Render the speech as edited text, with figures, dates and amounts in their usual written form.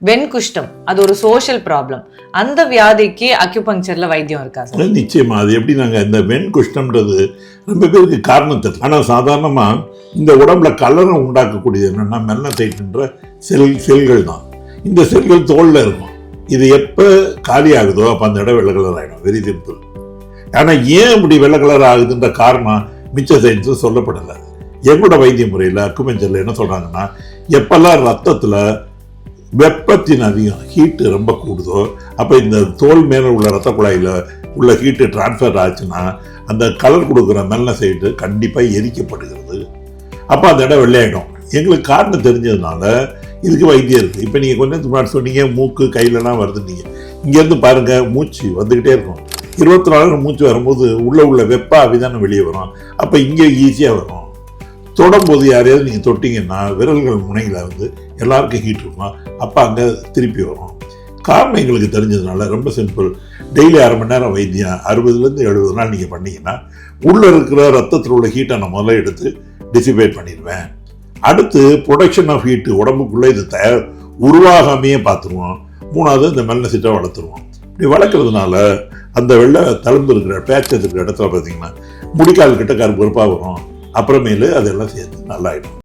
வெண்குஷ்டம் அது ஒரு social problem. அந்த வியாதிக்கு அக்யூபங்க்சர்ல வைத்தியம் இருக்கா சார்? நிச்சயமா. அது எப்படி நாங்கள் இந்த வெண்குஷ்டம்ன்றது ரொம்ப பேருக்கு காரணம் தெரியல. ஆனால் சாதாரணமாக இந்த உடம்புல கலரை உண்டாக்கக்கூடியது என்னென்னா மெலனோசைட்டுன்ற செல்கள் தான். இந்த செல்கள் தோலில் இருக்கும். இது எப்போ காலி ஆகுதோ அப்போ அந்த இடம் வெள்ளை கலர் ஆகிடும். Very simple. ஆனால் ஏன் இப்படி வெள்ளை கலர் ஆகுதுன்ற காரணம் மிச்ச சயின்ஸும் சொல்லப்படலை. எங்களோட வைத்திய முறையில் அக்குபஞ்சரில் என்ன சொல்கிறாங்கன்னா, எப்பெல்லாம் ரத்தத்தில் வெப்பத்தின் அதிகம் ஹீட்டு ரொம்ப கூடுதோ அப்போ இந்த தோல் மேலே உள்ள ரத்த குழாயில் உள்ள ஹீட்டு டிரான்ஸ்ஃபர் ஆச்சுன்னா அந்த கலர் கொடுக்குற மெலனோசைட்டு கண்டிப்பாக எரிக்கப்படுகிறது. அப்போ அந்த இடம் வெள்ளையாயிடும். எங்களுக்கு காரணம் தெரிஞ்சதுனால இதுக்கு வைத்தியம் இருக்குது. இப்போ நீங்கள் கொஞ்சம் முன்னாடி சொன்னீங்க மூக்கு கையிலலாம் வருதுன்னீங்க. இங்கேருந்து பாருங்கள், மூச்சு வந்துக்கிட்டே இருக்கும். 24 நேரம் மூச்சு வரும்போது உள்ள வெப்ப ஆவிதானே வெளியே வரும். அப்போ இங்கே ஈஸியாக வரும். தொடும்போது யாரையாவது நீங்கள் தொட்டிங்கன்னா விரல்கள் முனையில் எல்லாருக்கும் ஹீட் இருக்கும். அப்போ அங்கே திருப்பி வரும். காரணம் எங்களுக்கு தெரிஞ்சதுனால ரொம்ப சிம்பிள். டெய்லி 1/2 மணி நேரம் வைத்தியம் 60லேருந்து 70 நாள் நீங்கள் பண்ணிங்கன்னா உள்ளே இருக்கிற ரத்தத்தில் உள்ள ஹீட்டை நான் முதல்ல எடுத்து டிசிபேட் பண்ணிடுவேன். அடுத்து ப்ரொடக்ஷன் ஆஃப் ஹீட்டு உடம்புக்குள்ளே இது உருவாகாமையே பார்த்துருவோம். 3வது இந்த மெலனோசைட்டை வளர்த்துருவோம். இப்படி வளர்க்குறதுனால அந்த வெள்ளை தழும்பு இருக்கிற பேச்சஸ் இருக்கிற இடத்துல பார்த்தீங்கன்னா முடிக்கால் கிட்ட கருப்பாக வரும். அப்புறமேலு அதெல்லாம் சேர்த்து நல்லாயிடும்.